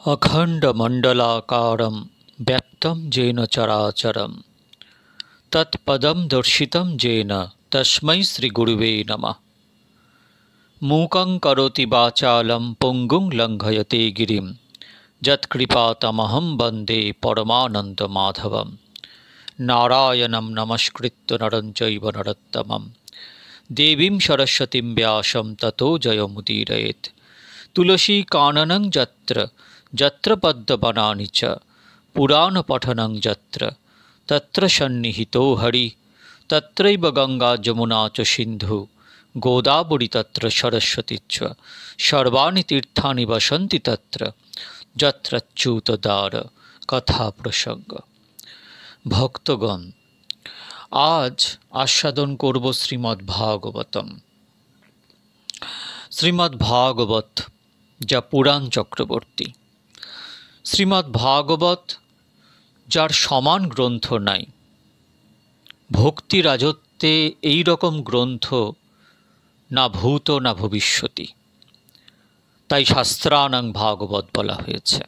अखण्डमण्डलाकारं व्याप्तं येन चराचरं तत्पदं दर्शितं येन तस्मै श्रीगुरुवे नमः। मूकं करोति वाचालं पुङ्गुं लङ्घयते गिरिं यत्कृपातमहं वन्दे परमानन्दमाधवं। नारायणं नमस्कृत्य नरं चैव नरोत्तमं देवीं सरस्वतीं व्यासं ततो जयमुदीरयेत्। तुलसीकाननं यत्र यत्र पद्मवनानि च पुराणपठनं यत्र तत्र सन्निहितो हरि तत्रैव गंगा जमुना च सिन्धु गोदावरी तत्र सरस्वती च सर्वाणि तीर्थानि वसन्ति तत्र यत्रच्युतदार कथा प्रसंग। भक्तगण, आज आस्वादन करब श्रीमद् भागवतम। श्रीमद् भागवत जा पुराण चक्रवर्ती। श्रीमद् भागवत जार समान ग्रंथ नाई। भक्ति राजत्वे एई रकम ग्रंथ ना भूत ना भविष्यति, ताई शास्त्राणां भागवत बला हयेछे।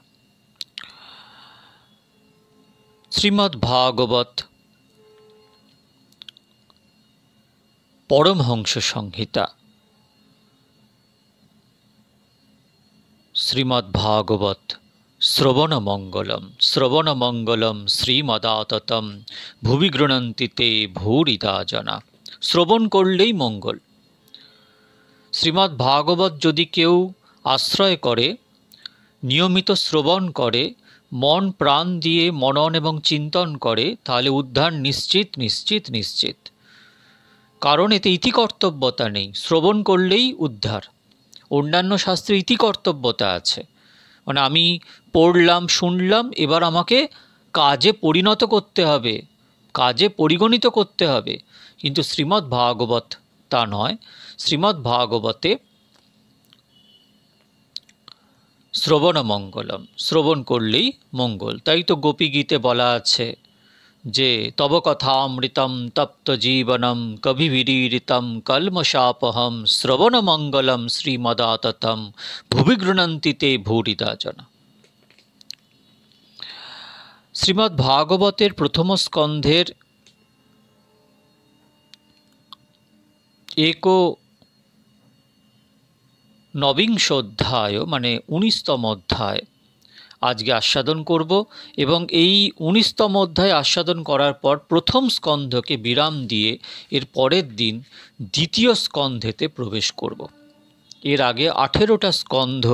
श्रीमद् भागवत परमहंस संहिता। श्रीमद् भागवत श्रवण मंगलम श्रीमदाततम भुवि गृह्णन्ति ते भूरिदा जना। श्रवण करलेई मंगल। श्रीमद् भागवत यदि केउ आश्रय करे, नियमित श्रवण करे, मन प्राण दिए मनन एवं चिंतन करे, ताहले उद्धार निश्चित निश्चित निश्चित। कारण एते इतिकर्तव्यता नेই। श्रवण करलेई उद्धार। अन्यान्य शास्त्रे इतिकर्तव्यता आछे, মানে আমি পড়লাম শুনলাম, এবার আমাকে কাজে পরিণত করতে হবে, কাজে পরিগণিত করতে হবে। কিন্তু শ্রীমদ্ ভাগবত তা নয়। শ্রীমদ্ ভাগবতে শ্রবণ মঙ্গলম, শ্রবণ করলেই মঙ্গল। তাই তো গোপী গীতে বলা আছে যে তব কথামৃতম তপ্ত জীবনম কবিবিরীরিতম কলমশাপহম শ্রবণ মঙ্গলম শ্রীমদাততম ভুবি গৃह्णन्ति ते ভূরিদা जना। শ্রীমদ্ ভাগবতের প্রথম স্কন্ধের একনবিংশ অধ্যায় মানে 19তম অধ্যায় আজকে আস্বাদন করব এবং এই 19তম অধ্যায় আস্বাদন করার পর প্রথম স্কন্ধকে বিরাম দিয়ে এর পরের দিন দ্বিতীয় স্কন্ধেতে প্রবেশ করব। এর আগে 18টা স্কন্ধ,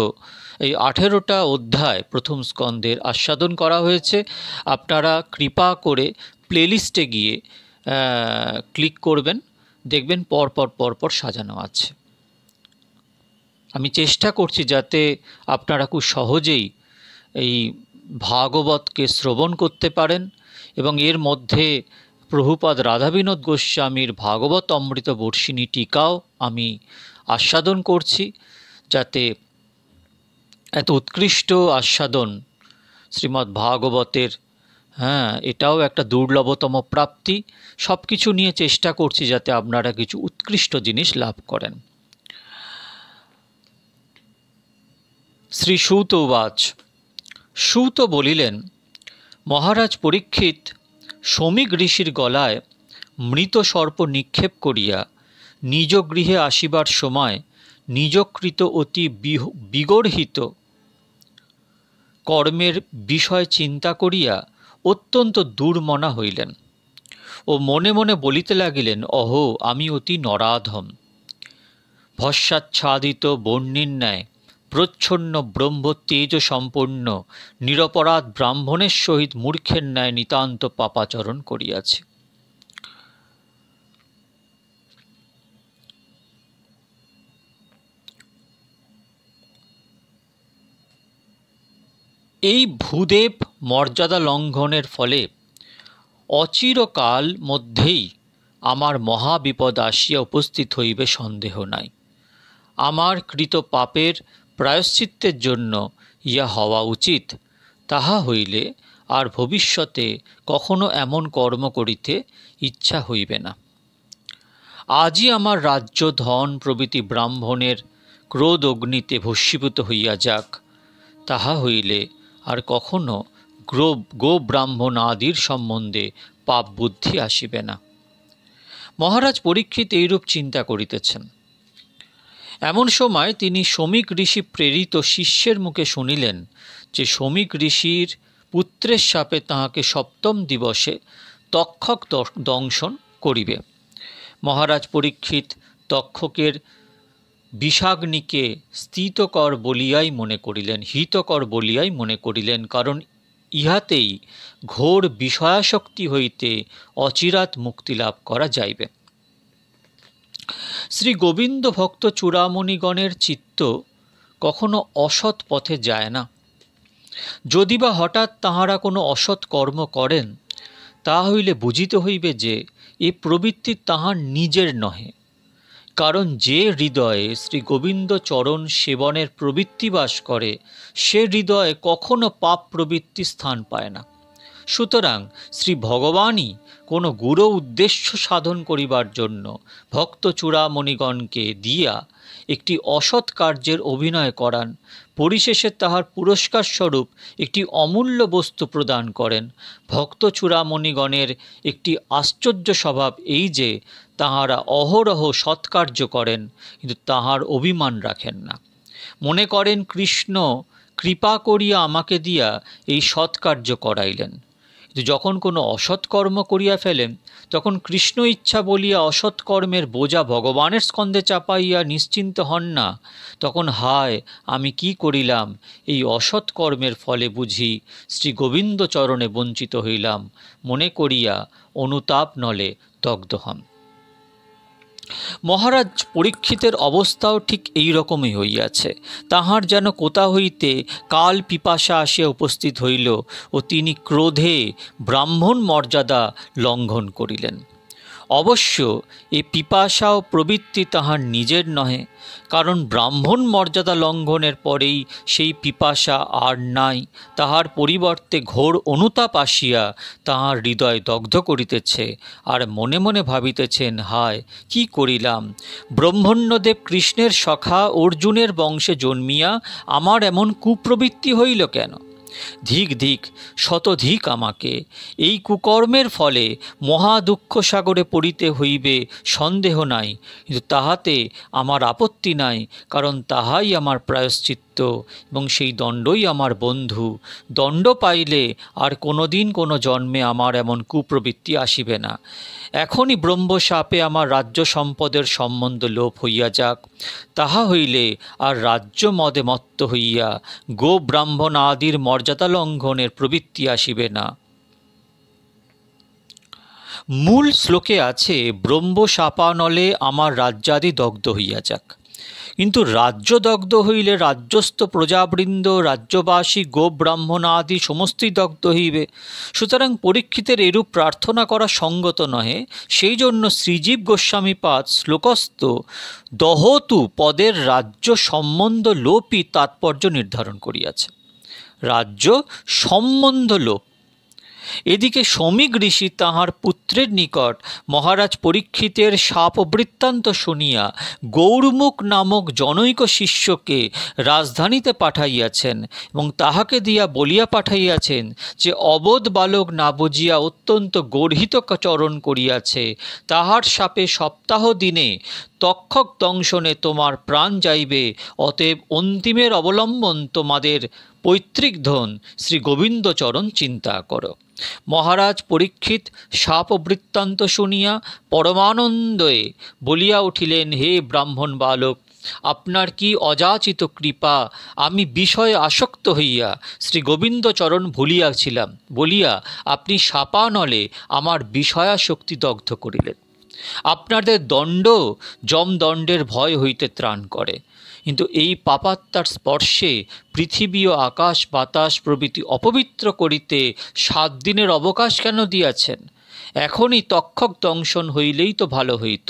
এই 18টা অধ্যায় প্রথম স্কন্ধের আস্বাদন করা হয়েছে। আপনারা কৃপা করে প্লেলিস্টে গিয়ে ক্লিক করবেন, দেখবেন পরপর সাজানো আছে। আমি চেষ্টা করছি যাতে আপনারা খুব সহজেই এই ভাগবতকে শ্রবণ করতে পারেন এবং এর মধ্যে প্রভুপাদ রাধাবিনোদ গোস্বামীর ভাগবত অমৃত বর্ষিণী টিকাও আমি আস্বাদন করছি, যাতে এত উৎকৃষ্ট আস্বাদন শ্রীমদ্ ভাগবতের, এটাও একটা দুর্লভতম প্রাপ্তি। সব কিছু নিয়ে চেষ্টা করছি যাতে আপনারা কিছু উৎকৃষ্ট জিনিস লাভ করেন। শ্রী সূত উবাচ। সূত বলিলেন, মহারাজ পরীক্ষিত, শমীক ঋষির গলায় মৃত সর্প নিক্ষেপ করিয়া নিজ গৃহে আসিবার সময় নিজকৃত অতি বিগর্হিত কর্মের বিষয় চিন্তা করিয়া অত্যন্ত দুর্মনা হইলেন ও মনে মনে বলিতে লাগিলেন, অহো, আমি অতি নরাধম। ভস্মাচ্ছাদিত বহ্নির ন্যায় প্রচ্ছন্ন ব্রহ্ম তেজ সম্পন্ন নিরপরাধ ব্রাহ্মণের সহিত মূর্খের ন্যায় নিতান্ত পাপাচরণ করিয়াছি। এই ভূদেব মর্যাদা লঙ্ঘনের ফলে অচিরকাল মধ্যেই আমার মহাবিপদ আসিয়া উপস্থিত হইবে সন্দেহ নাই। আমার কৃত পাপের প্রায়শ্চিত্তের জন্য ইহা হওয়া উচিত। তাহা হইলে আর ভবিষ্যতে কখনো এমন কর্ম করিতে ইচ্ছা হইবে না। আজই আমার রাজ্য ধন প্রভৃতি ব্রাহ্মণের ক্রোধ অগ্নিতে ভস্মীভূত হইয়া যাক, তাহা হইলে আর কখনো গো ব্রাহ্মণ আদির সম্বন্ধে পাপ বুদ্ধি আসিবে না। মহারাজ পরীক্ষিত এইরূপ চিন্তা করিতেছেন। এমন সময় তিনি শমিক ঋষি প্রেরিত শিষ্যের মুখে শুনিলেন যে শমিক ঋষির পুত্রের শাপে তাহাকে সপ্তম দিবসে তক্ষক দংশন করিবে। মহারাজ পরীক্ষিত তক্ষকের বিষাগ্নিকে স্থিতকর বলিয়াই মনে করিলেন, হিতকর বলিয়াই মনে করিলেন, কারণ ইহাতেই ঘোর বিষয়াসক্তি হইতে অচিরাৎ মুক্তি লাভ করা যাইবে। শ্রী গোবিন্দ ভক্ত চূড়ামণিগণের চিত্ত কখনো অসৎ পথে যায় না। যদি বা হঠাৎ তাহারা কোনো অসৎ কর্ম করেন, তা হইলে বুঝিতে হইবে যে এ প্রবৃত্তি তাহার নিজের নহে, কারণ যে হৃদয়ে শ্রী গোবিন্দ চরণ সেবনের প্রবৃত্তি বাস করে, সে হৃদয়ে কখনো পাপ প্রবৃত্তি স্থান পায় না। সুতরাং শ্রী ভগবানই কোনো গুরু উদ্দেশ্য সাধন করিবার জন্য ভক্ত চূড়ামণিগণকে দিয়া একটি অসৎ কার্যের অভিনয় করান, পরিশেষে তাহার পুরস্কার স্বরূপ একটি অমূল্য বস্তু প্রদান করেন। ভক্ত চূড়ামণিগণের একটি আশ্চর্য স্বভাব এই যে তাহারা অহরহ সৎকার্য করেন, কিন্তু তাহার অভিমান রাখেন না। মনে করেন কৃষ্ণ কৃপা করিয়া আমাকে দিয়া এই সৎকার্য করাইলেন। কিন্তু যখন কোনো অসৎকর্ম করিয়া ফেলেন, তখন কৃষ্ণ ইচ্ছা বলিয়া অসৎকর্মের বোঝা ভগবানের স্কন্ধে চাপাইয়া নিশ্চিন্ত হন না। তখন হায়, আমি কি করিলাম, এই অসৎকর্মের ফলে বুঝি শ্রী গোবিন্দ চরণে বঞ্চিত হইলাম মনে করিয়া অনুতাপ নলে দগ্ধ হন। মহারাজ পরীক্ষিতের অবস্থাও ঠিক এই রকমই হইয়াছে। তাহার যেন কোথা হইতে কাল পিপাসা আসিয়া উপস্থিত হইল ও তিনি ক্রোধে ব্রাহ্মণ মর্যাদা লঙ্ঘন করিলেন। অবশ্য এ পিপাসা ও প্রবৃত্তি তাহার নিজের নহে, কারণ ব্রাহ্মণ মর্যাদা লঙ্ঘনের পরেই সেই পিপাসা আর নাই। তাহার পরিবর্তে ঘোর অনুতাপ আসিয়া তাহার হৃদয় দগ্ধ করিতেছে, আর মনে মনে ভাবিতেছেন, হায় কি করিলাম, ব্রহ্মণ্যদেব কৃষ্ণের সখা অর্জুনের বংশে জন্মিয়া আমার এমন কুপ্রবৃত্তি হইল কেন? ধিক ধিক শতধিক আমাকে, এই কুকর্মের ফলে মহা দুঃখ সাগরে পড়িতে হইবে সন্দেহ নাই, কিন্তু তাহাতে আমার আপত্তি নাই, কারণ তাহাই আমার প্রায়শ্চিত্ত এবং সেই দণ্ডই আমার বন্ধু। দণ্ড পাইলে আর কোনোদিন কোনো জন্মে আমার এমন কুপ্রবৃত্তি আসিবে না। এখনই ব্রহ্মশাপে আমার রাজ্য সম্পদের সম্বন্ধ লোপ হইয়া যাক, তাহা হইলে আর রাজ্য মদে মত্ত হইয়া গো ব্রাহ্মণ আদির মর্যাদা লঙ্ঘনের প্রবৃত্তি আসিবে না। মূল শ্লোকে আছে, ব্রহ্মশাপানলে আমার রাজ্যাদি দগ্ধ হইয়া যাক। কিন্তু রাজ্য দগ্ধ হইলে রাজ্যস্থ প্রজাবৃন্দ, রাজ্যবাসী, গো ব্রাহ্মণ আদি সমস্তই দগ্ধ হইবে। সুতরাং পরীক্ষিতের এরূপ প্রার্থনা করা সঙ্গত নহে। সেই জন্য শ্রীজীব গোস্বামীপাদ শ্লোকস্থ দহতু পদের রাজ্য সম্বন্ধ লোপই তাৎপর্য নির্ধারণ করিয়াছে। রাজ্য সম্বন্ধ লোপ। এদিকে শমিক ঋষি তাহার পুত্রের নিকট মহারাজ পরীক্ষিতের শাপ বৃত্তান্ত শুনিয়া গৌরমুখ নামক জনৈক শিষ্যকে রাজধানীতে পাঠাইয়াছেন এবং তাহাকে দিয়া বলিয়া পাঠাইয়াছেন যে অবোধ বালক না বুঝিয়া অত্যন্ত গর্হিত চরণ করিয়াছে, তাহার শাপে সপ্তাহ দিনে তক্ষক দংশনে তোমার প্রাণ যাইবে। অতএব অন্তিমের অবলম্বন তোমাদের পৈতৃক ধন শ্রী গোবিন্দচরণ চিন্তা করো। মহারাজ পরীক্ষিত শাপ বৃত্তান্ত শুনিয়া পরমানন্দে বলিয়া উঠিলেন, হে ব্রাহ্মণ বালক, আপনার কি অযাচিত কৃপা, আমি বিষয়ে আসক্ত হইয়া শ্রী গোবিন্দচরণ ভুলিয়াছিলাম বলিয়া আপনি শাপানলে আমার বিষয়াশক্তি দগ্ধ করিলেন। আপনাদের দণ্ড যমদণ্ডের ভয় হইতে ত্রাণ করে, কিন্তু এই পাপাত্মার স্পর্শে পৃথিবী ও আকাশ বাতাস প্রভৃতি অপবিত্র করিতে 7 দিনের অবকাশ কেন দিয়াছেন? এখনই তক্ষক দংশন হইলেই তো ভালো হইত।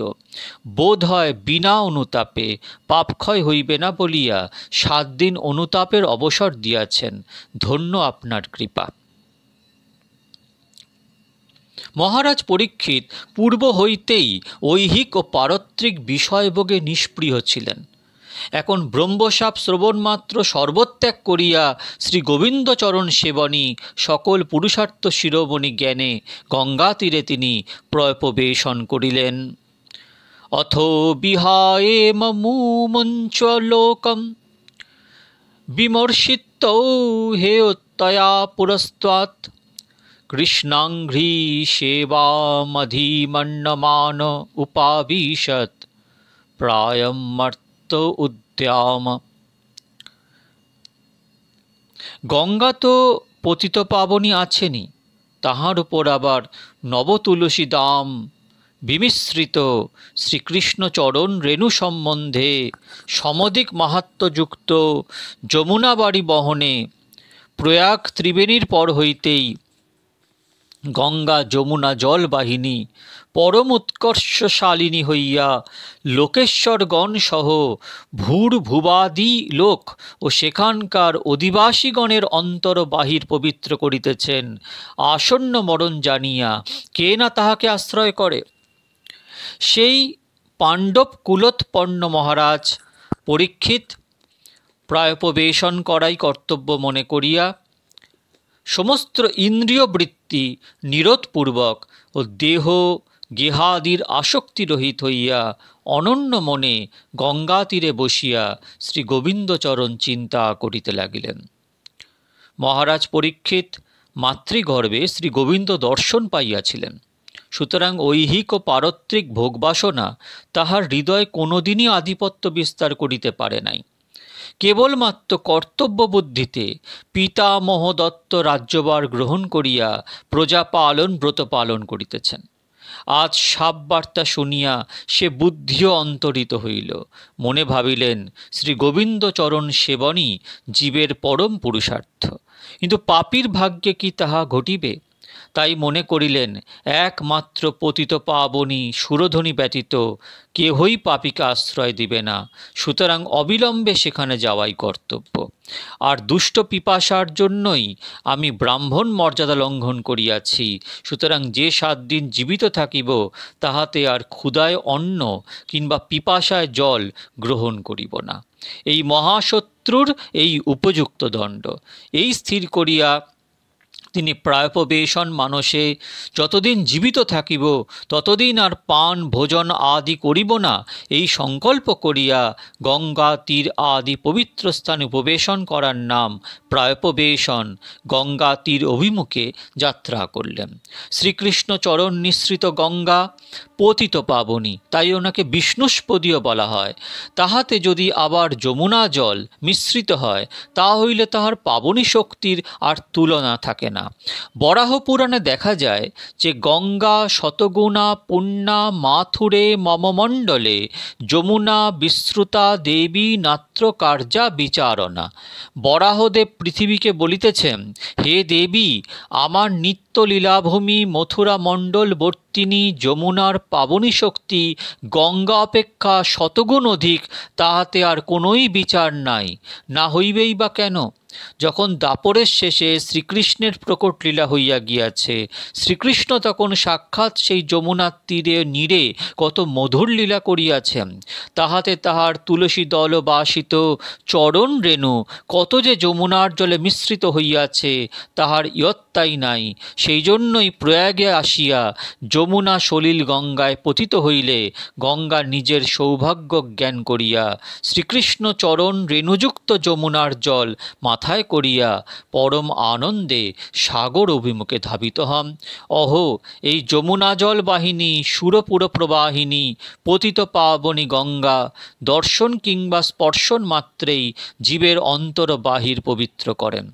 বোধ হয় বিনা অনুতাপে পাপক্ষয় হইবে না বলিয়া 7 দিন অনুতাপের অবসর দিয়াছেন। ধন্য আপনার কৃপা। মহারাজ পরীক্ষিত পূর্ব হইতেই ঐহিক ও পারত্রিক বিষয়ভোগে নিষ্প্রিয় ছিলেন। এখন ব্রহ্মসাপ শ্রবণ মাত্র সর্বত্যাগ করিয়া শ্রী গোবিন্দচরণ সেবনী সকল পুরুষার্থ শিরোমণি জ্ঞানে গঙ্গা তীরে তিনি প্রবেশন করিলেন। অথ বিহায়ে মমুমঞ্চ লোকম বিমর্ষিতৌ হেয়তয়া পুরস্তাৎ কৃষ্ণাঙ্ঘ্রি সেবামধিমন্যমান উপাবিশত প্রায়ম মর্ত উদ্যাম। গঙ্গা তো পতিত পাবনী আছেনই, তাহার উপর আবার নবতুলসী দাম বিমিশ্রিত শ্রীকৃষ্ণচরণ রেণু সম্বন্ধে সমধিক মাহাত্ম্যযুক্ত যমুনাবাড়ি বহনে প্রয়াগ ত্রিবেণীর পর হইতেই গঙ্গা যমুনা জলবাহিনী পরম উৎকর্ষশালিনী হইয়া লোকেশ্বরগণ সহ ভূর্ভুবাদি লোক ও সেখানকার অধিবাসীগণের অন্তর বাহির পবিত্র করিতেছেন। আসন্ন মরণ জানিয়া কে না তাহাকে আশ্রয় করে। সেই পাণ্ডব কুলোৎপন্ন মহারাজ পরীক্ষিত প্রায়োপবেশন করাই কর্তব্য মনে করিয়া সমস্ত ইন্দ্রিয় বৃত্তি নিরোধপূর্বক ও দেহ গেহাদির আসক্তি রহিত হইয়া অনন্য মনে গঙ্গা তীরে বসিয়া শ্রী গোবিন্দচরণ চিন্তা করিতে লাগিলেন। মহারাজ পরীক্ষিত মাতৃগর্ভে শ্রী গোবিন্দ দর্শন পাইয়াছিলেন, সুতরাং ঐহিক ও পারত্রিক ভোগবাসনা তাহার হৃদয়ে কোনোদিনই আধিপত্য বিস্তার করিতে পারে নাই। কেবলমাত্র কর্তব্য বুদ্ধিতে পিতামহ দত্ত রাজ্যভার গ্রহণ করিয়া প্রজা পালন ব্রত পালন করিতেছেন। আজ সাপবার্তা শুনিয়া সে বুদ্ধিও অন্তরিত হইল। মনে ভাবিলেন শ্রী গোবিন্দচরণ সেবনই জীবের পরম পুরুষার্থ, কিন্তু পাপীর ভাগ্যে কি তাহা ঘটিবে? তাই মনে করিলেন একমাত্র পতিত পাবনী সুরধ্বনি ব্যতীত কেহই পাপীকে আশ্রয় দিবে না, সুতরাং অবিলম্বে সেখানে যাওয়াই কর্তব্য। আর দুষ্ট পিপাসার জন্যই আমি ব্রাহ্মণ মর্যাদা লঙ্ঘন করিয়াছি, সুতরাং যে 7 দিন জীবিত থাকিব তাহাতে আর ক্ষুধায় অন্ন কিংবা পিপাসায় জল গ্রহণ করিব না। এই মহাশত্রুর এই উপযুক্ত দণ্ড। এই স্থির করিয়া তিনি প্রায়োপবেশন মানসে যতদিন জীবিত থাকিব ততদিন আর পান ভোজন আদি করিব না, এই সংকল্প করিয়া গঙ্গা তীর আদি পবিত্র স্থানে উপবেশন করার নাম প্রায়োপবেশন গঙ্গা তীর অভিমুখে যাত্রা করলেন। শ্রীকৃষ্ণ চরণ নিঃসৃত গঙ্গা পতিত পাবনী, তাই ওনাকে বিষ্ণুস্পদীয় বলা হয়। তাহাতে যদি আবার যমুনা জল মিশ্রিত হয় তা হইলে তাহার পাবনী শক্তির আর তুলনা থাকে না। বরাহ পুরাণে দেখা যায় যে গঙ্গা শতগুণা পুণ্যা মাথুরে মমমণ্ডলে যমুনা বিশ্রুতা দেবী নাত্র কার্যা বিচারণা। বরাহদেব পৃথিবীকে বলিতেছেন, হে দেবী, আমার নিত্য লীলাভূমি মথুরা মণ্ডল বর্তিনী যমুনার পাবনী শক্তি গঙ্গা অপেক্ষা শতগুণ অধিক, তাহাতে আর কোনোই বিচার নাই, না হইবেই বা কেন? যখন দাপরের শেষে শ্রীকৃষ্ণের প্রকট লীলা হইয়া গিয়াছে, শ্রীকৃষ্ণ তখন সাক্ষাৎ সেই যমুনার তীরে নীরে কত মধুর লীলা করিয়াছেন। তাহাতে তাহার তুলসী দল বাসিত চরণ রেণু কত যে যমুনার জলে মিশ্রিত হইয়াছে তাহার ইয়ত্তাই নাই। সেই জন্যই প্রয়াগে আসিয়া যমুনা সলিল গঙ্গায় পতিত হইলে গঙ্গা নিজের সৌভাগ্য জ্ঞান করিয়া শ্রীকৃষ্ণ চরণ রেণুযুক্ত যমুনার জল মাথায় করিয়া পরম আনন্দে সাগর অভিমুখে ধাবিত হন। অহো, এই যমুনা জল বাহিনী সুরপুর প্রবাহিনী পতিত পাবনী গঙ্গা দর্শন কিংবা স্পর্শন মাত্রেই জীবের অন্তর বাহির পবিত্র করেন।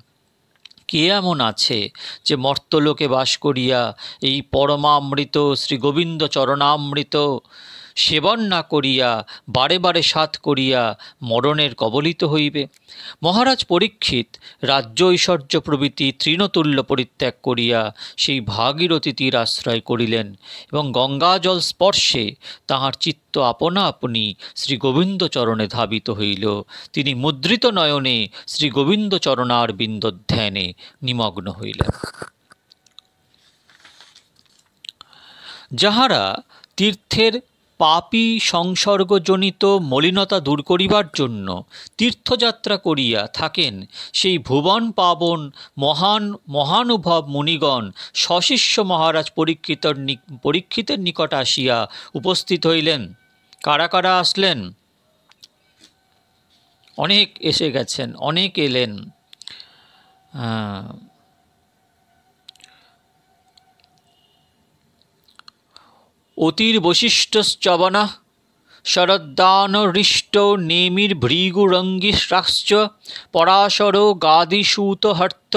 কে এমন আছে যে মর্তলোকে বাস করিয়া এই পরমামৃত শ্রী গোবিন্দ চরণামৃত সেবন না করিয়া বারে বারে সাধ করিয়া মরণের কবলিত হইবে? মহারাজ পরীক্ষিত রাজ্য ঐশ্বর্য প্রভৃতি তৃণতুল্য পরিত্যাগ করিয়া সেই ভাগীরথী তীর আশ্রয় করিলেন এবং গঙ্গাজল স্পর্শে তাহার চিত্ত আপনা আপনি শ্রী গোবিন্দ চরণে ধাবিত হইল। তিনি মুদ্রিত নয়নে শ্রী গোবিন্দ চরণার বিন্দ ধ্যানে নিমগ্ন হইলেন। যাহারা তীর্থের পাপী সংসর্গজনিত মলিনতা দূর করিবার জন্য তীর্থযাত্রা করিয়া থাকেন সেই ভুবন পাবন মহানুভব মুনিগণ সশিষ্য মহারাজ পরীক্ষিতের নিকট আসিয়া উপস্থিত হইলেন। কারা কারা আসলেন? অনেক এসে গেছেন, অনেক এলেন। অতির বৈশিষ্ট্যশ্চবনঃ শরদ্দানহৃষ্ট নেমির্ভৃগুরঙ্গিশ্রাশ্চ পরাশরো গাদিসূতহর্ত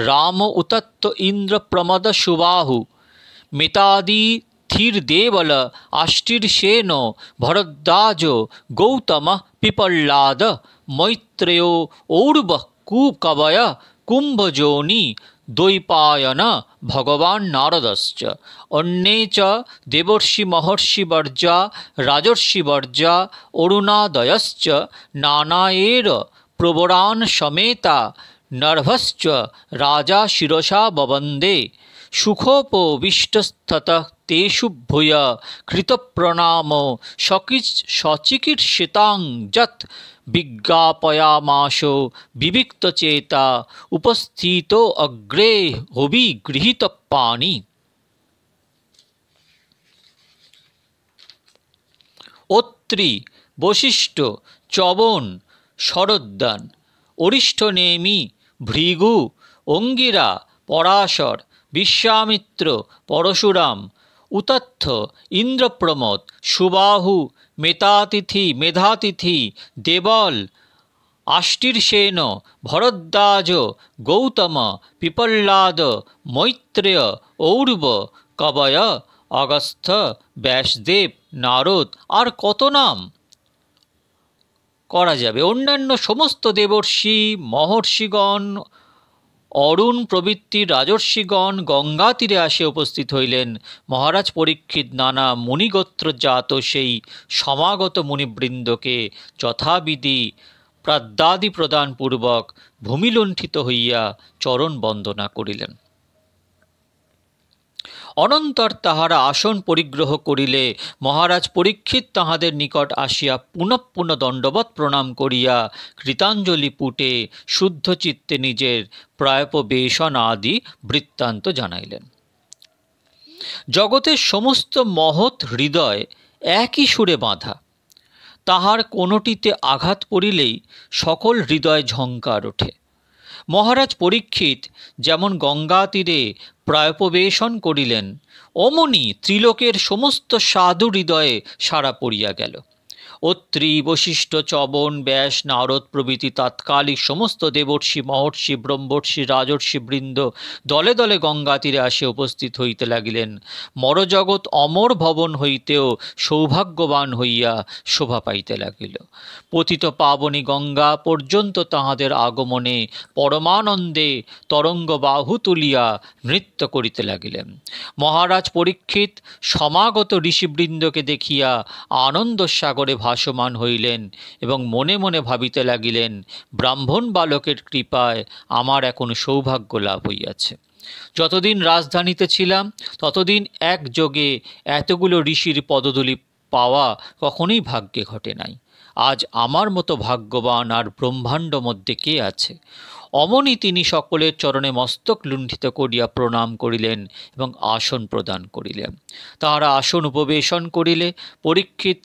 রাম উতত্ত ইন্দ্র প্রমদ সুবাহু মিতাদিথির্দেবল আষ্টির্ষেণ ভরদ্বাজ গৌতম পিপল্লাদ মৈত্রেয় ঔর্বঃ কূকবয় কুম্ভজোনি দ্বৈপায়ন ভগবান নারদশ্চ অন্যে চ দেবর্ষি মহর্ষিবর্জা রাজর্ষিবর্জা অরুণাদয়শ্চ নানায়ের প্রবরান সমেতা নর্ভশ্চ রাজা শিরসা ববন্দে সুখোপবিষ্টস্ততঃ তেষু ভূয় কৃতপ্রণাম সচিকীর্ষিতাং যৎ বিজ্ঞাপয়ামাস বিবিক্তচেতা উপস্থিত অগ্রে হবি গৃহীত পানি। অত্রি, বশিষ্ঠ, চবন, শরদ্দান, অরিষ্ঠনেমি, ভৃগু, অঙ্গিরা, পরাশর, বিশ্বামিত্র, পরশুরাম, উতত্থ, ইন্দ্রপ্রমদ, সুবাহু, মেধাতিথি, দেবল, আষ্টির্ষেণ, ভরদ্বাজ, গৌতম, পিপল্লাদ, মৈত্রেয়, ঔর্ব, কবয়, অগস্ত্য, ব্যাসদেব, নারদ, আর কত নাম করা যাবে। অন্যান্য সমস্ত দেবর্ষি মহর্ষিগণ, অরুণ প্রভৃতি রাজর্ষিগণ গঙ্গা তীরে আসে উপস্থিত হইলেন। মহারাজ পরীক্ষিত নানা মুনিগোত্রজাত সেই সমাগত মুনিবৃন্দকে যথাবিধি প্রাদ্যাদি প্রদানপূর্বক ভূমিলুণ্ঠিত হইয়া চরণ বন্দনা করিলেন। অনন্তর তাহারা আসন পরিগ্রহ করিলে মহারাজ পরীক্ষিত তাহাদের নিকট আসিয়া পুনঃ দণ্ডবৎ প্রণাম করিয়া কৃতাঞ্জলি পুটে শুদ্ধ চিত্তে নিজের প্রায়োপবেশন আদি বৃত্তান্ত জানাইলেন। জগতের সমস্ত মহৎ হৃদয় একই সুরে বাঁধা, তাহার কোনোটিতে আঘাত পড়িলেই সকল হৃদয় ঝঙ্কার ওঠে। মহারাজ পরীক্ষিত যেমন গঙ্গা তীরে প্রায়োপবেশন করিলেন, অমনি ত্রিলোকের সমস্ত সাধু হৃদয়ে সাড়া পড়িয়া গেল। অত্রি, বশিষ্ঠ, চবন, ব্যাস, নারদ প্রভৃতি তাৎকালিক সমস্ত দেবর্ষি মহর্ষি ব্রহ্মর্ষি রাজর্ষি বৃন্দ দলে দলে গঙ্গা তীরে আসে উপস্থিত হইতে লাগিলেন। মরজগৎ অমর ভবন হইতেও সৌভাগ্যবান হইয়া শোভা পাইতে লাগিল। পতিত পাবনী গঙ্গা পর্যন্ত তাহাদের আগমনে পরমানন্দে তরঙ্গ বাহু তুলিয়া নৃত্য করিতে লাগিলেন। মহারাজ পরীক্ষিত সমাগত ঋষিবৃন্দকে দেখিয়া আনন্দ সাগরে ভাসমান হইলেন এবং মনে মনে ভাবিতে লাগিলেন, ব্রাহ্মণ বালকের কৃপায় আমার এখন সৌভাগ্য লাভ হইয়াছে। যতদিন রাজধানীতে ছিলাম ততদিন একযোগে এতগুলো ঋষির পদধূলি পাওয়া কখনোই ভাগ্যে ঘটে নাই। আজ আমার মতো ভাগ্যবান আর ব্রহ্মাণ্ড মধ্যে কে আছে? অমনি তিনি সকলের চরণে মস্তক লুণ্ঠিত করিয়া প্রণাম করিলেন এবং আসন প্রদান করিলেন। তাহারা আসন উপবেশন করিলে পরীক্ষিত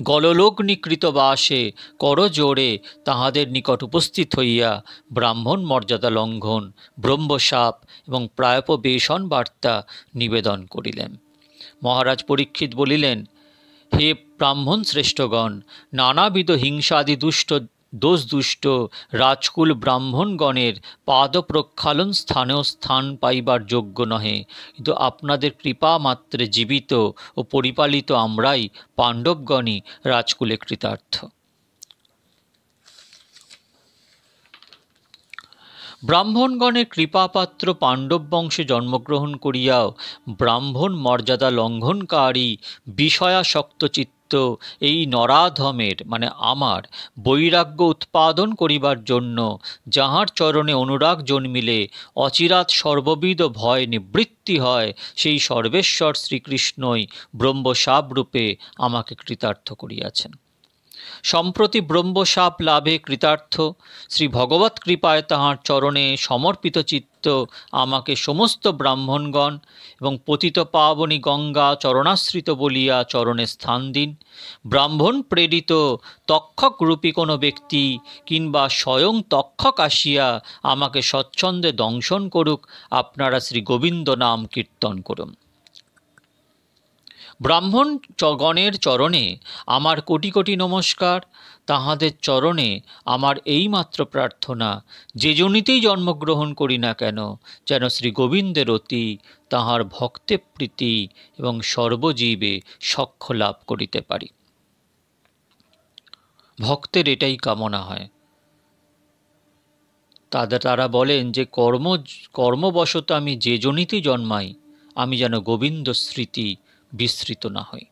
গললগ্নিকৃত বাসে করজোড়ে তাহাদের নিকট উপস্থিত হইয়া ব্রাহ্মণ মর্যাদা লঙ্ঘন, ব্রহ্মশাপ এবং প্রায়োপবেশন বার্তা নিবেদন করিলেন। মহারাজ পরীক্ষিত বলিলেন, হে ব্রাহ্মণ শ্রেষ্ঠগণ, নানাবিধ হিংসাদি দুষ্ট রাজকুল ব্রাহ্মণগণের পাদ প্রক্ষালন স্থানেও স্থান পাইবার যোগ্য নহে, কিন্তু আপনাদের কৃপা মাত্রে জীবিত ও পরিপালিত আমরাই পাণ্ডবগণই রাজকুলে কৃতার্থ। ব্রাহ্মণগণের কৃপাপাত্র পাণ্ডব বংশে জন্মগ্রহণ করিয়াও ব্রাহ্মণ মর্যাদা লঙ্ঘনকারী বিষয়াসক্ত চিত্ত এই নরাধমের মানে আমার বৈরাগ্য উৎপাদন করিবার জন্য যাহার চরণে অনুরাগ জন্মিলে অচিরাৎ সর্ববিধ ভয় নিবৃত্তি হয়, সেই সর্বেশ্বর শ্রীকৃষ্ণই ব্রহ্মসাপ রূপে আমাকে কৃতার্থ করিয়াছেন। সম্প্রতি ব্রহ্মসাপ লাভে কৃতার্থ শ্রী ভগবৎ কৃপায় তাহার চরণে সমর্পিত চিত্ত আমাকে সমস্ত ব্রাহ্মণগণ এবং পতিত পাবনী গঙ্গা চরণাশ্রিত বলিয়া চরণে স্থান দিন। ব্রাহ্মণ প্রেরিত তক্ষক রূপী কোনো ব্যক্তি কিংবা স্বয়ং তক্ষক আসিয়া আমাকে স্বচ্ছন্দে দংশন করুক, আপনারা শ্রী গোবিন্দ নাম কীর্তন করুন। ব্রাহ্মণ গণের চরণে আমার কোটি কোটি নমস্কার। তাহাদের চরণে আমার এইমাত্র প্রার্থনা, যে জনিতেই জন্মগ্রহণ করি না কেন, যেন শ্রী গোবিন্দের অতি তাহার ভক্তে প্রীতি এবং সর্বজীবে সখ্য লাভ করিতে পারি। ভক্তের এটাই কামনা হয়। তারা বলেন যে কর্মবশত আমি যে জনিতেই জন্মাই, আমি যেন গোবিন্দ স্মৃতি বিস্মৃত না হই।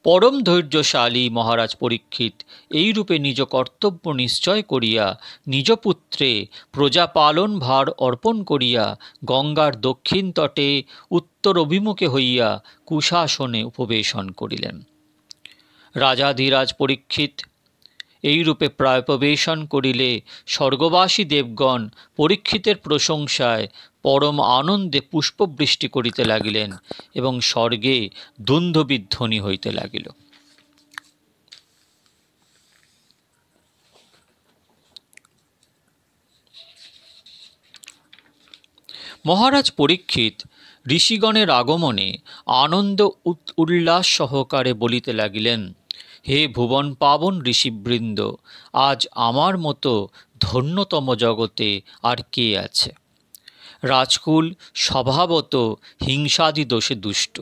পরম ধৈর্যশালী মহারাজ পরীক্ষিত এইরূপে নিজ কর্তব্য নিশ্চয় করিয়া নিজ পুত্রে প্রজাপালন ভার অর্পণ করিয়া গঙ্গার দক্ষিণ তটে উত্তর অভিমুখে হইয়া কুশাসনে উপবেশন করিলেন। রাজাধিরাজ পরীক্ষিত এইরূপে প্রায় প্রবেশন করিলে স্বর্গবাসী দেবগণ পরীক্ষিতের প্রশংসায় পরম আনন্দে পুষ্পবৃষ্টি করিতে লাগিলেন এবং স্বর্গে দুন্দুভিধ্বনি হইতে লাগিল। মহারাজ পরীক্ষিত ঋষিগণের আগমনে আনন্দ উল্লাস সহকারে বলিতে লাগিলেন, হে ভুবন পাবন ঋষিবৃন্দ, আজ আমার মতো ধন্যতম জগতে আর কে আছে? রাজকুল স্বভাবত হিংসাদি দোষে দুষ্ট,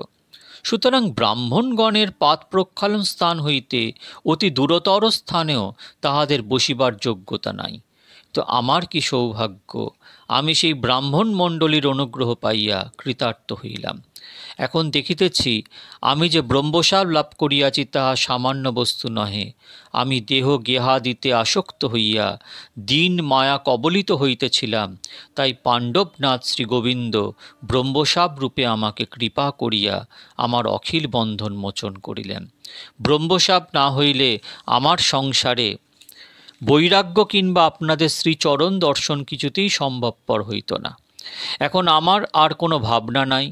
সুতরাং ব্রাহ্মণগণের পাদ প্রক্ষালন স্থান হইতে অতি দূরতর স্থানেও তাহাদের বসিবার যোগ্যতা নাই। তো আমার কি সৌভাগ্য, আমি সেই ব্রাহ্মণ মণ্ডলীর অনুগ্রহ পাইয়া কৃতার্থ হইলাম। এখন দেখিতেছি আমি যে ব্রহ্মসাপ লাভ করিয়াছি তাহা সামান্য বস্তু নহে। আমি দেহ গেহাদিতে আসক্ত হইয়া দীন মায়া কবলিত হইতেছিলাম, তাই পাণ্ডবনাথ শ্রী গোবিন্দ ব্রহ্মসাপ রূপে আমাকে কৃপা করিয়া আমার অখিল বন্ধন মোচন করিলেন। ব্রহ্মসাপ না হইলে আমার সংসারে বৈরাগ্য কিংবা আপনাদের শ্রীচরণ দর্শন কিছুতেই সম্ভবপর হইত না। এখন আমার আর কোনো ভাবনা নাই।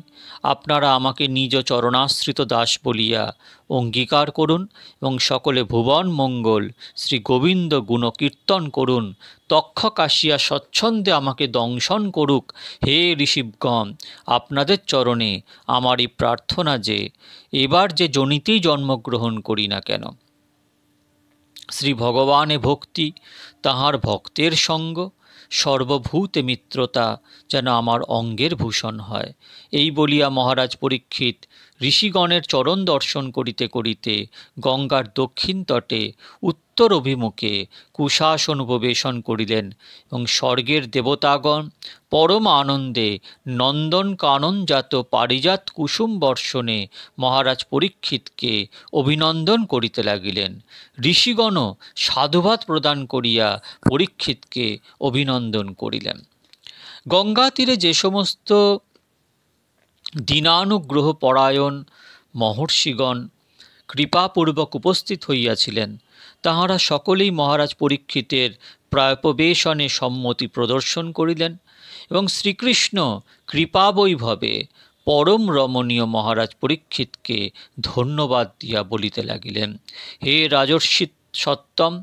আপনারা আমাকে নিজ চরণাশ্রিত দাস বলিয়া অঙ্গীকার করুন এবং সকলে ভুবন মঙ্গল শ্রী গোবিন্দ গুণকীর্তন করুন। তক্ষক আসিয়া স্বচ্ছন্দে আমাকে দংশন করুক। হে ঋষিগণ, আপনাদের চরণে আমার এই প্রার্থনা যে এবার যে জনিতেই জন্মগ্রহণ করি না কেন, শ্রী ভগবানে ভক্তি, তাহার ভক্তের সঙ্গ, সর্বভূতে মিত্রতা যেন আমার অঙ্গের ভূষণ হয়। এই বলিয়া মহারাজ পরীক্ষিত ঋষিগণের চরণ দর্শন করিতে করিতে গঙ্গার দক্ষিণ তটে উত্তর অভিমুখে কুশাসন উপবেশন করিলেন এবং স্বর্গের দেবতাগণ পরম আনন্দে নন্দন কাননজাত পারিজাত কুসুম বর্ষণে মহারাজ পরীক্ষিতকে অভিনন্দন করিতে লাগিলেন। ঋষিগণও সাধুবাদ প্রদান করিয়া পরীক্ষিতকে অভিনন্দন করিলেন। গঙ্গা তীরে যে সমস্ত দীনানুগ্রহ পরায়ণ মহর্ষিগণ কৃপাপূর্বক উপস্থিত হইয়াছিলেন, তাহারা সকলেই মহারাজ পরীক্ষিতের প্রায়োপবেশনে সম্মতি প্রদর্শন করিলেন এবং শ্রীকৃষ্ণ কৃপাবৈভবে পরম রমণীয় মহারাজ পরীক্ষিতকে ধন্যবাদ দিয়া বলিতে লাগিলেন, হে রাজর্ষি সত্তম,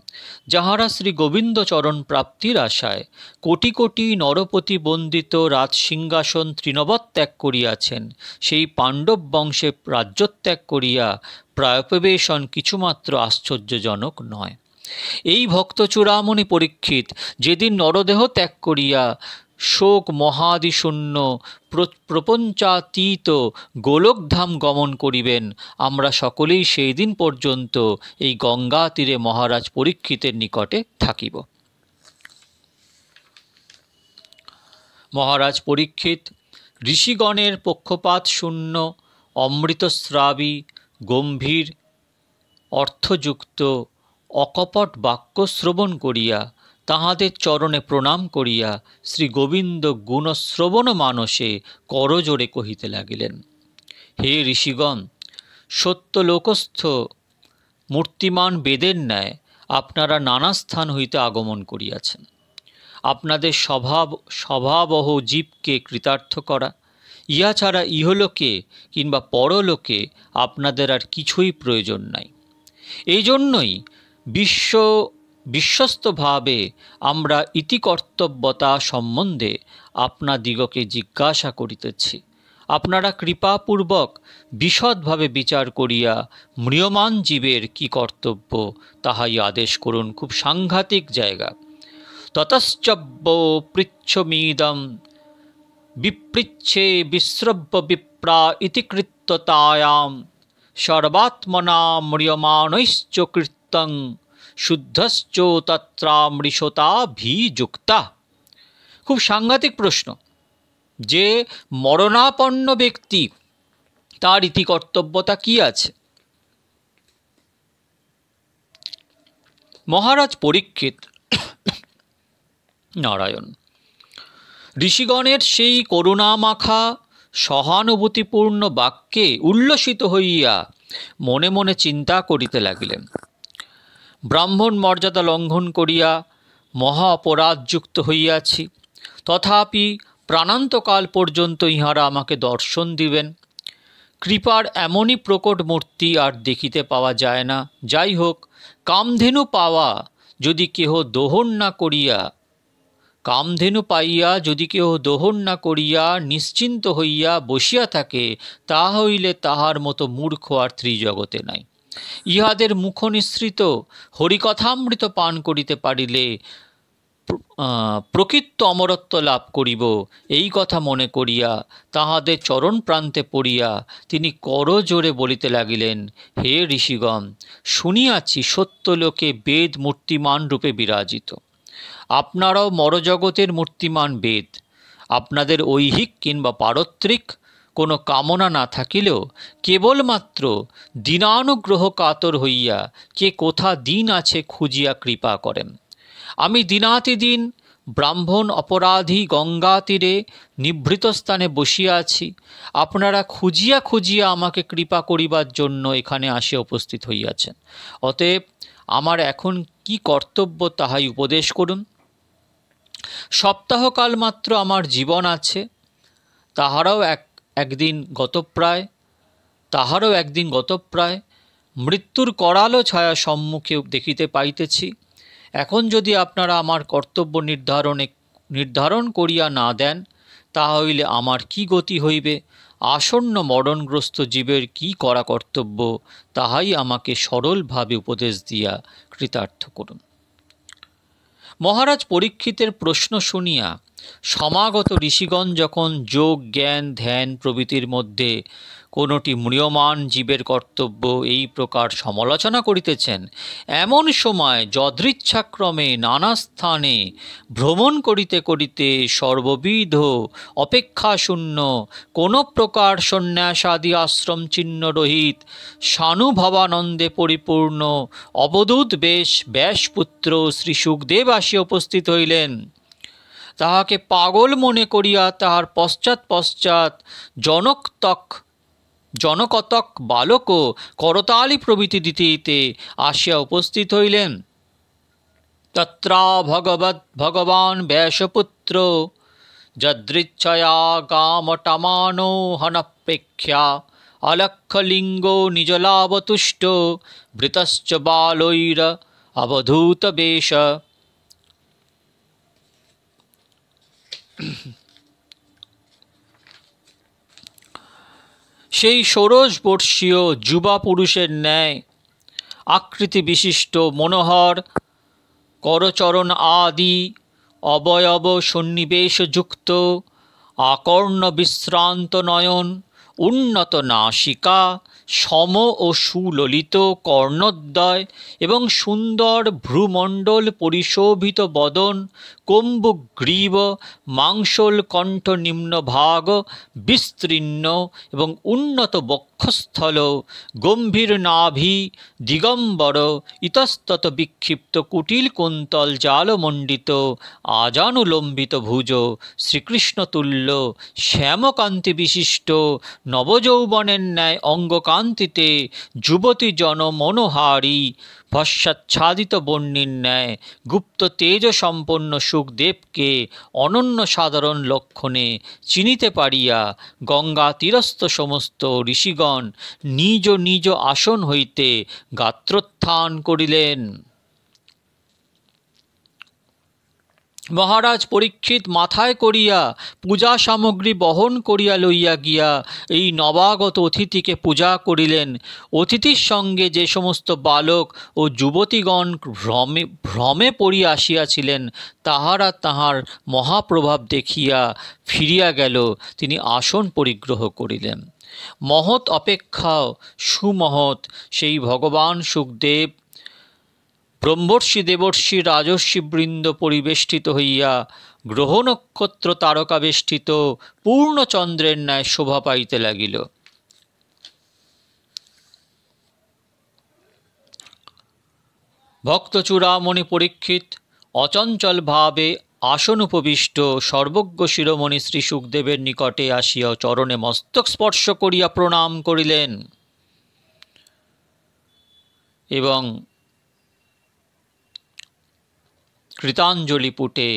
যাহারা শ্রী গোবিন্দ চরণ প্রাপ্তির আশায় কোটি কোটি নরপতি বন্দিত রাজসিংহাসন তৃণবৎ ত্যাগ করিয়াছেন, সেই পাণ্ডব বংশে রাজ্যত্যাগ করিয়া প্রায়োপবেশন কিছুমাত্র আশ্চর্যজনক নয়। এই ভক্ত চূড়ামণি পরীক্ষিত যেদিন নরদেহ ত্যাগ করিয়া শোক মহাদিশূন্য প্রপঞ্চাতীত গোলকধাম গমন করিবেন, আমরা সকলেই সেই দিন পর্যন্ত এই গঙ্গা তীরে মহারাজ পরীক্ষিতের নিকটে থাকিব। মহারাজ পরীক্ষিত ঋষিগণের পক্ষপাত শূন্য অমৃতস্রাবী গম্ভীর অর্থযুক্ত অকপট বাক্য শ্রবণ করিয়া তাহাদের চরণে প্রণাম করিয়া শ্রী গোবিন্দ গুণশ্রবণ মানসে করজোড়ে কহিতে লাগিলেন, হে ঋষিগণ, সত্যলোকস্থ মূর্তিমান বেদের ন্যায় আপনারা নানা স্থান হইতে আগমন করিয়াছেন। আপনাদের স্বভাবহ জীবকে কৃতার্থ করা, ইহা ছাড়া ইহলোকে কিংবা পরলোকে আপনাদের আর কিছুই প্রয়োজন নাই। এই জন্যই বিশ্বস্তভাবে আমরা ইতিকর্তব্যতা সম্বন্ধে আপনাদিগকে জিজ্ঞাসা করিতেছি। আপনারা কৃপাপূর্বক বিশদভাবে বিচার করিয়া ম্রিয়মাণ জীবের কি কর্তব্য তাহাই আদেশ করুন। খুব সাংঘাতিক জায়গা। ততশ্চব্য পৃচ্ছমিদম বিপৃচ্ছে বিশ্রব্য বিপ্রা ইতি কৃত্যতায়াম সর্বাত্মনা ম্রিয়মাণৈশ্চ কৃত্যং শুদ্ধশ্চ তত্রামৃষতাভিযুক্তা। খুব সাংঘাতিক প্রশ্ন যে মরণাপন্ন ব্যক্তি, তার ইতিকর্তব্যতা কি আছে? মহারাজ পরীক্ষিত নারায়ণ ঋষিগণের সেই করুণামাখা সহানুভূতিপূর্ণ বাক্যে উল্লসিত হইয়া মনে মনে চিন্তা করিতে লাগিলেন। ব্রাহ্মণ মর্যাদা লঙ্ঘন করিয়া মহা অপরাধযুক্ত হইয়াছি, তথাপি প্রাণান্তকাল পর্যন্ত ইহারা আমাকে দর্শন দিবেন। কৃপার এমনই প্রকট মূর্তি আর দেখিতে পাওয়া যায় না। যাই হোক, কামধেনু পাওয়া যদি কেহ দোহন না করিয়া কামধেনু পাইয়া যদি কেহ দোহন না করিয়া নিশ্চিন্ত হইয়া বসিয়া থাকে, তাহা হইলে তাহার মতো মূর্খ আর ত্রিজগতে নাই। ইহাদের মুখ নিঃসৃত হরিকথামৃত পান করিতে পারিলে প্রকৃত অমরত্ব লাভ করিব, এই কথা মনে করিয়া তাহাদের চরণ প্রান্তে পড়িয়া তিনি করজোড়ে বলিতে লাগিলেন, হে ঋষিগণ, শুনিয়াছি সত্যলোকে বেদ মূর্তিমান রূপে বিরাজিত। আপনারাও মরজগতের মূর্তিমান বেদ। আপনাদের ঐহিক কিংবা পারত্রিক কোনো কামনা না থাকিলেও কেবলমাত্র দীনানুগ্রহ কাতর হইয়া কে কোথা দিন আছে খুঁজিয়া কৃপা করেন। আমি দিনাতিদিন ব্রাহ্মণ অপরাধী গঙ্গা তীরে নিভৃত স্থানে বসিয়া আছি। আপনারা খুঁজিয়া খুঁজিয়া আমাকে কৃপা করিবার জন্য এখানে আসিয়া উপস্থিত হইয়াছেন। অতএব আমার এখন কি কর্তব্য তাহাই উপদেশ করুন। সপ্তাহকাল মাত্র আমার জীবন আছে, তাহারও একদিন গতপ্রায় মৃত্যুর করালো ছায়া সম্মুখে দেখিতে পাইতেছি। এখন যদি আপনারা আমার কর্তব্য নির্ধারণ করিয়া না দেন, তাহা হইলে আমার কি গতি হইবে? আসন্ন মরণগ্রস্ত জীবের কি করা কর্তব্য তাহাই আমাকে সরলভাবে উপদেশ দিয়া কৃতার্থ করুন। মহারাজ পরীক্ষিতের প্রশ্ন শুনিয়া সমাগত ঋষিগণ যখন যোগ, জ্ঞান, ধ্যান প্রভৃতির মধ্যে কোনটি ম্রিয়মাণ জীবের কর্তব্য এই প্রকার সমালোচনা করিতেছেন, এমন সময় যদৃচ্ছাক্রমে নানা স্থানে ভ্রমণ করিতে করিতে সর্ববিধ অপেক্ষাশূন্য কোনো প্রকার সন্ন্যাসাদি আশ্রম চিহ্ন রহিত সানুভবানন্দে পরিপূর্ণ অবধূত ব্যাসপুত্র শ্রী সুখদেব আসিয়া উপস্থিত হইলেন। তাহাকে পাগল মনে করিয়া তাহার পশ্চাৎ জনকতক বালক করতালি প্রভৃতি দিতে দিতে আসিয়া উপস্থিত হইলেন। তত্রা ভগবান ব্যাসপুত্র যদৃচ্ছয়া কামটামানো হনপেক্ষা অলক্ষলিঙ্গ নিজলাবতুষ্ট ভৃতশ্চ বালৈর অবধূত বেশ। সেই ষোড়শবর্ষীয় যুবা পুরুষের ন্যায় আকৃতি বিশিষ্ট মনোহর করচরণ আদি অবয়ব সন্নিবেশযুক্ত আকর্ণ বিশ্রান্ত নয়ন, উন্নত নাসিকা, সম ও সুললিত কর্ণদ্বয় এবং সুন্দর ভ্রুমণ্ডল পরিশোভিত বদন, কম্বুগ্রীব মাংসল কণ্ঠ নিম্নভাগ বিস্তীর্ণ এবং উন্নত বক্ষস্থল গম্ভীর নাভি দিগম্বর ইতস্তত বিক্ষিপ্ত কুটিল কুন্তল জালমণ্ডিত আজানুলম্বিত ভুজ শ্রীকৃষ্ণতুল্য শ্যামকান্তি বিশিষ্ট নবযৌবনের ন্যায় অঙ্গকান্তিতে যুবতী জন মনোহারী ভস্মাচ্ছাদিত বহ্নির ন্যায় গুপ্ত তেজ সম্পন্ন সুখদেবকে অনন্য সাধারণ লক্ষণে চিনিতে পারিয়া গঙ্গা তীরস্থ সমস্ত ঋষিগণ নিজ নিজ আসন হইতে গাত্রোত্থান করিলেন। মহারাজ পরীক্ষিত মাথায় করিয়া পূজা সামগ্রী বহন করিয়া লইয়া গিয়া এই নবাগত অতিথিকে পূজা করিলেন। অতিথির সঙ্গে যে সমস্ত বালক ও যুবতীগণ ভ্রমে পড়িয়া আসিয়াছিলেন তাহারা তাহার মহাপ্রভাব দেখিয়া ফিরিয়া গেল। তিনি আসন পরিগ্রহ করিলেন। মহৎ অপেক্ষাও সুমহৎ সেই ভগবান সুখদেব ব্রহ্মর্ষি দেবর্ষি রাজর্ষিবৃন্দ পরিবেষ্টিত হইয়া গ্রহ নক্ষত্র তারকাবেষ্টিত পূর্ণচন্দ্রের ন্যায় শোভা পাইতে লাগিল। ভক্তচূড়ামণি পরীক্ষিত অচঞ্চল ভাবে আসন উপবিষ্ট সর্বজ্ঞ শিরোমণি শ্রী সুখদেবের নিকটে আসিয়া চরণে মস্তক স্পর্শ করিয়া প্রণাম করিলেন এবং কৃতাঞ্জলি পুটে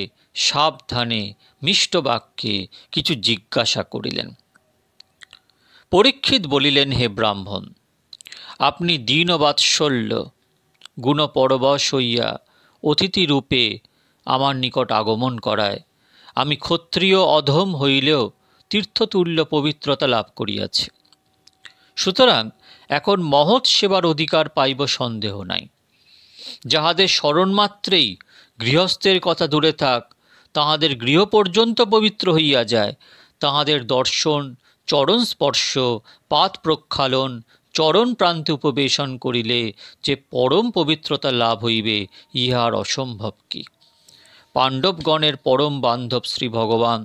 সাবধানে মিষ্ট বাক্যে কিছু জিজ্ঞাসা করিলেন। পরীক্ষিত বলিলেন, হে ব্রাহ্মণ, আপনি দীনবাৎসল্য গুণপরবশ হইয়া অতিথি রূপে আমার নিকট আগমন করায় আমি ক্ষত্রিয় অধম হইলেও তীর্থতুল্য পবিত্রতা লাভ করিয়াছি। সুতরাং এখন মহৎ সেবার অধিকার পাইব সন্দেহ নাই। যাহাদের স্মরণমাত্রেই গৃহস্থের কথা দূরে থাক তাহাদের গৃহ পর্যন্ত পবিত্র হইয়া যায়, তাহাদের দর্শন, চরণ স্পর্শ, পাদ প্রক্ষালন, চরণ প্রান্তে উপবেশন করিলে যে পরম পবিত্রতা লাভ হইবে ইহার অসম্ভব কি। পাণ্ডবগণের পরম বান্ধব শ্রী ভগবান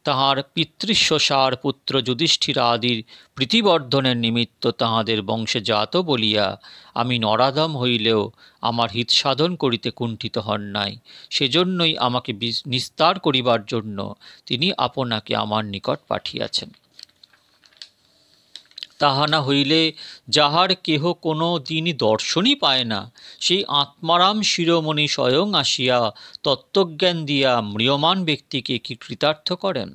তাহার পিতৃশ্বসার পুত্র যুধিষ্ঠির আদির প্রীতিবর্ধনের নিমিত্ত তাহাদের বংশে জাত বলিয়া আমি নরাধম হইলেও আমার হিত সাধন করিতে কুণ্ঠিত হন নাই। সেজন্যই আমাকে নিস্তার করিবার জন্য তিনি আপনাকে আমার নিকট পাঠিয়াছেন। তাহা না হইলে যাহার কেহ কোনো দিনই দর্শনই পায় না, সেই আত্মারাম শিরোমণি স্বয়ং আসিয়া তত্ত্বজ্ঞান দিয়া ম্রিয়মান ব্যক্তিকে কি কৃতার্থ করেন?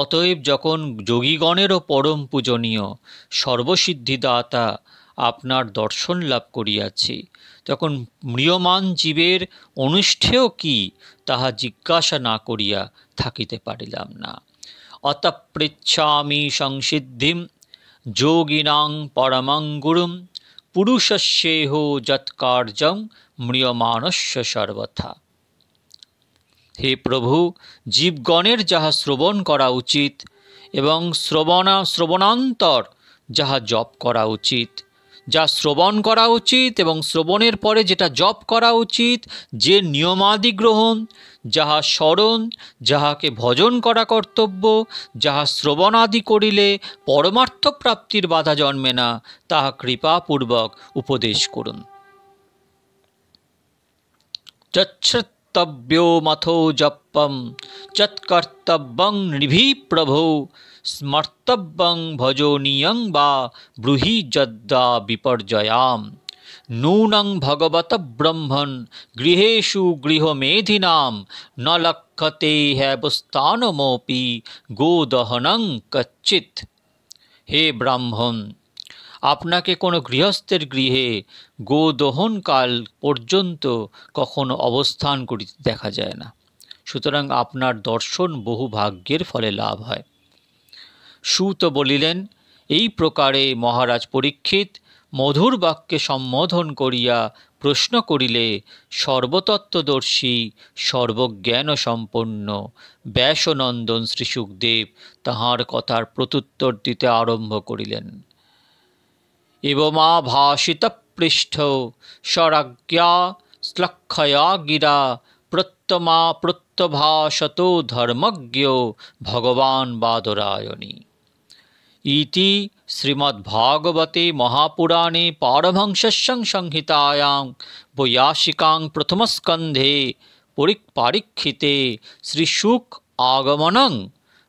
অতএব যখন যোগীগণেরও পরম পূজনীয় সর্বসিদ্ধিদাতা আপনার দর্শন লাভ করিয়াছি, তখন ম্রিয়মান জীবের অনুষ্ঠেয় কি তাহা জিজ্ঞাসা না করিয়া থাকিতে পারিলাম না। অতঃপৃচ্ছামি সংসিদ্ধিম যোগিনাং পরমং গুরুম পুরুষস্যেহ যৎকার্যং ম্রিয়মানস্য সর্বথা। হে প্রভু, জীবগণের যাহা শ্রবণ করা উচিত এবং শ্রবণান্তর যাহা জপ করা উচিত, যা শ্রবণ করা উচিত এবং শ্রবণের পরে যেটা জপ করা উচিত, যে নিয়মাদি গ্রহণ, যাহা স্মরণ, যাহাকে ভজন করা কর্তব্য, যাহা শ্রবণাদি করিলে পরমার্থ প্রাপ্তির বাধা জন্মে না, তাহা কৃপাপূর্বক উপদেশ করুন। যচ্ছ্রোতব্যো মথো জপ্পম যৎকর্তব্যং নৃভি প্রভো স্মর্তব্যং ভজনীয়ং বা ব্রূহি যদ্যা বিপর্যয়াম। নূনং ভগবত ব্রহ্মণ গৃহেষু গৃহমেধিনাম ন লক্ষ্যতে হ্যবস্থানমপি গোদহনং কচ্চিৎ। হে ব্রাহ্মণ, আপনাকে কোনো গৃহস্থের গৃহে গোদহনকাল পর্যন্ত কখনো অবস্থান করিতে দেখা যায় না। সুতরাং আপনার দর্শন বহু ভাগ্যের ফলে লাভ হয়। সূত বলিলেন, এই প্রকারে মহারাজ পরীক্ষিত মধুর বাক্যে সম্বোধন করিয়া প্রশ্ন করিলে সর্বতত্ত্বদর্শী সর্বজ্ঞান সম্পন্ন ব্যাসনন্দন শ্রী সুখদেব তাহার কথার প্রত্যুত্তর দিতে আরম্ভ করিলেন। এবমা ভাষিত পৃষ্ঠ স্বরাজ্ঞা শ্লক্ষয়া গিরা उत्तमा प्रत्यभाषतो धर्मज्ञो भगवान् बादरायणी। इति श्रीमद्भागवते महापुराणे पारमहंस्यां संहितायां वैयासिकां प्रथमस्कन्धे पारीक्षिते श्रीशुक आगमनं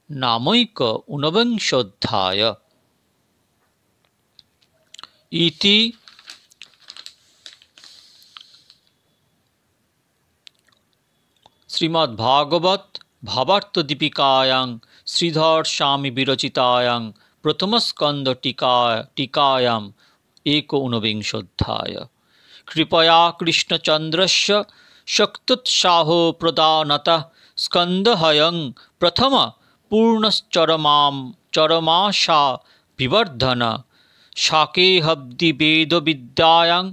नामैक ऊनविंशोऽध्याय। इति श्रीमद्भागवत भावार्थ दीपिकायां श्रीधर स्वामी विरचितायां प्रथमस्कन्ध टीकायां एक ऊनविंशोऽध्याय। कृपया कृष्णचन्द्रस्य शक्त्युत्साहो प्रदानतः स्कन्धहयं प्रथम पूर्णश्चरमाशा विवर्धन शाकेहब्दिवेदविद्यायां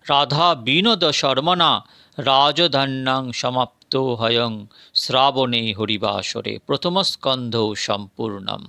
राधाविनोदशर्मणा राजधन्यां समाप्तो हयं श्रावणे हरिवासरे। प्रथमस्कन्धो सम्पूर्णम्।